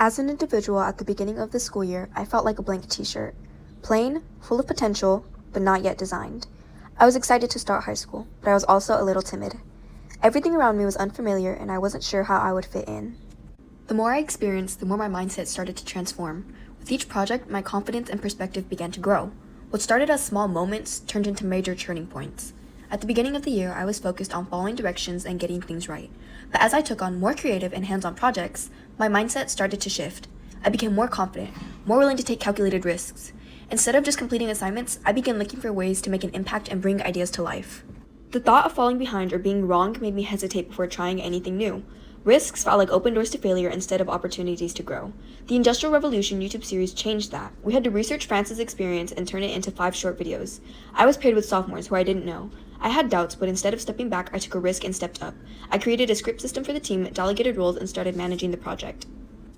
As an individual at the beginning of the school year, I felt like a blank t-shirt. Plain, full of potential, but not yet designed. I was excited to start high school, but I was also a little timid. Everything around me was unfamiliar and I wasn't sure how I would fit in. The more I experienced, the more my mindset started to transform. With each project, my confidence and perspective began to grow. What started as small moments turned into major turning points. At the beginning of the year, I was focused on following directions and getting things right. But as I took on more creative and hands-on projects, my mindset started to shift. I became more confident, more willing to take calculated risks. Instead of just completing assignments, I began looking for ways to make an impact and bring ideas to life. The thought of falling behind or being wrong made me hesitate before trying anything new. Risks felt like open doors to failure instead of opportunities to grow. The Industrial Revolution YouTube series changed that. We had to research France's experience and turn it into 5 short videos. I was paired with sophomores who I didn't know. I had doubts, but instead of stepping back, I took a risk and stepped up. I created a script system for the team, delegated roles, and started managing the project.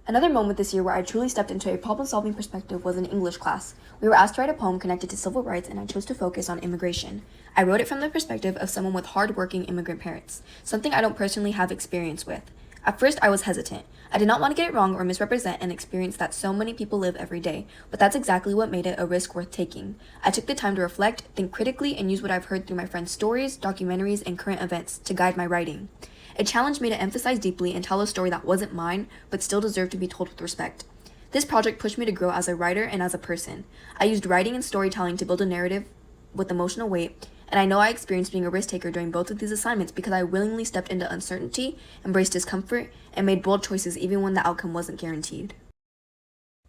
Another moment this year where I truly stepped into a problem-solving perspective was in English class. We were asked to write a poem connected to civil rights, and I chose to focus on immigration. I wrote it from the perspective of someone with hard-working immigrant parents, something I don't personally have experience with. At first, I was hesitant. I did not want to get it wrong or misrepresent an experience that so many people live every day, but that's exactly what made it a risk worth taking. I took the time to reflect, think critically, and use what I've heard through my friends' stories, documentaries, and current events to guide my writing. It challenged me to emphasize deeply and tell a story that wasn't mine, but still deserved to be told with respect. This project pushed me to grow as a writer and as a person. I used writing and storytelling to build a narrative with emotional weight, and I know I experienced being a risk taker during both of these assignments because I willingly stepped into uncertainty, embraced discomfort, and made bold choices even when the outcome wasn't guaranteed.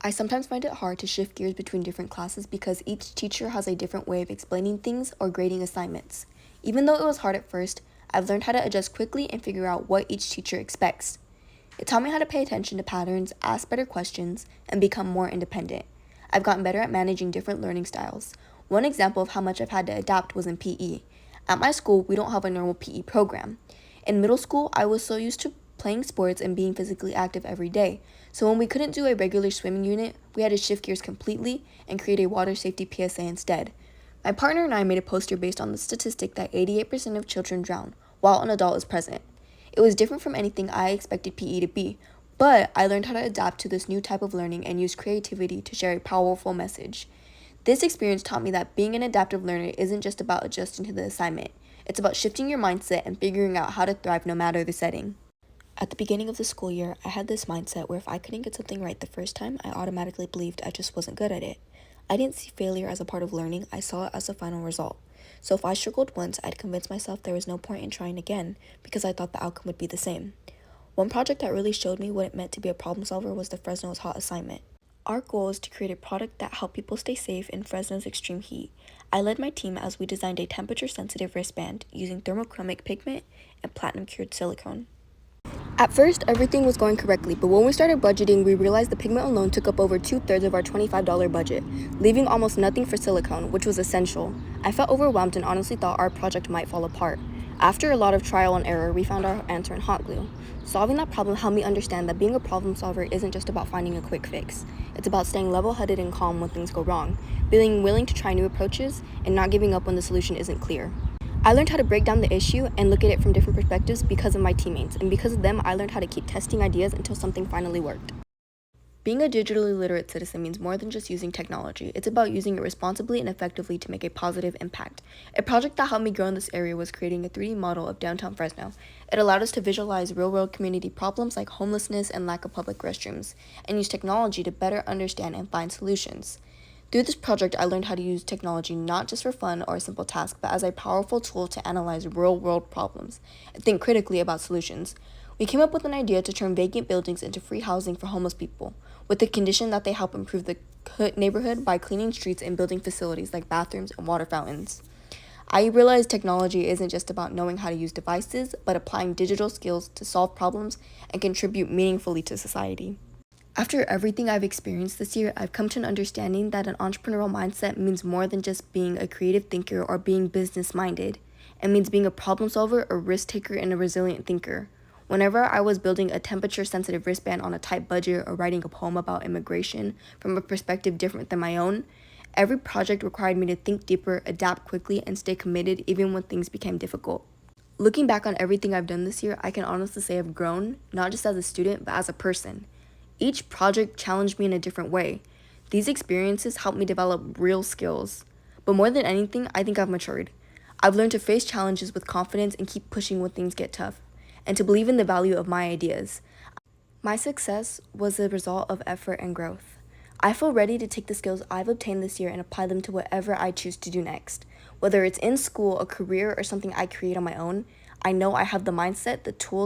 I sometimes find it hard to shift gears between different classes because each teacher has a different way of explaining things or grading assignments. Even though it was hard at first, I've learned how to adjust quickly and figure out what each teacher expects. It taught me how to pay attention to patterns, ask better questions, and become more independent. I've gotten better at managing different learning styles. One example of how much I've had to adapt was in PE. At my school, we don't have a normal PE program. In middle school, I was so used to playing sports and being physically active every day. So when we couldn't do a regular swimming unit, we had to shift gears completely and create a water safety PSA instead. My partner and I made a poster based on the statistic that 88% of children drown while an adult is present. It was different from anything I expected PE to be, but I learned how to adapt to this new type of learning and use creativity to share a powerful message. This experience taught me that being an adaptive learner isn't just about adjusting to the assignment. It's about shifting your mindset and figuring out how to thrive no matter the setting. At the beginning of the school year, I had this mindset where if I couldn't get something right the first time, I automatically believed I just wasn't good at it. I didn't see failure as a part of learning, I saw it as a final result. So if I struggled once, I'd convince myself there was no point in trying again because I thought the outcome would be the same. One project that really showed me what it meant to be a problem solver was the Fresno's Hot Assignment. Our goal is to create a product that helped people stay safe in Fresno's extreme heat. I led my team as we designed a temperature-sensitive wristband using thermochromic pigment and platinum-cured silicone. At first, everything was going correctly, but when we started budgeting, we realized the pigment alone took up over 2/3 of our $25 budget, leaving almost nothing for silicone, which was essential. I felt overwhelmed and honestly thought our project might fall apart. After a lot of trial and error, we found our answer in hot glue. Solving that problem helped me understand that being a problem solver isn't just about finding a quick fix. It's about staying level-headed and calm when things go wrong, being willing to try new approaches, and not giving up when the solution isn't clear. I learned how to break down the issue and look at it from different perspectives because of my teammates, and because of them, I learned how to keep testing ideas until something finally worked. Being a digitally literate citizen means more than just using technology. It's about using it responsibly and effectively to make a positive impact. A project that helped me grow in this area was creating a 3D model of downtown Fresno. It allowed us to visualize real-world community problems like homelessness and lack of public restrooms, and use technology to better understand and find solutions. Through this project, I learned how to use technology not just for fun or a simple task, but as a powerful tool to analyze real-world problems and think critically about solutions. We came up with an idea to turn vacant buildings into free housing for homeless people, with the condition that they help improve the neighborhood by cleaning streets and building facilities like bathrooms and water fountains. I realized technology isn't just about knowing how to use devices, but applying digital skills to solve problems and contribute meaningfully to society. After everything I've experienced this year, I've come to an understanding that an entrepreneurial mindset means more than just being a creative thinker or being business-minded. It means being a problem solver, a risk taker, and a resilient thinker. Whenever I was building a temperature-sensitive wristband on a tight budget or writing a poem about immigration from a perspective different than my own, every project required me to think deeper, adapt quickly, and stay committed even when things became difficult. Looking back on everything I've done this year, I can honestly say I've grown, not just as a student, but as a person. Each project challenged me in a different way. These experiences helped me develop real skills. But more than anything, I think I've matured. I've learned to face challenges with confidence and keep pushing when things get tough, and to believe in the value of my ideas. My success was the result of effort and growth. I feel ready to take the skills I've obtained this year and apply them to whatever I choose to do next. Whether it's in school, a career, or something I create on my own, I know I have the mindset, the tools,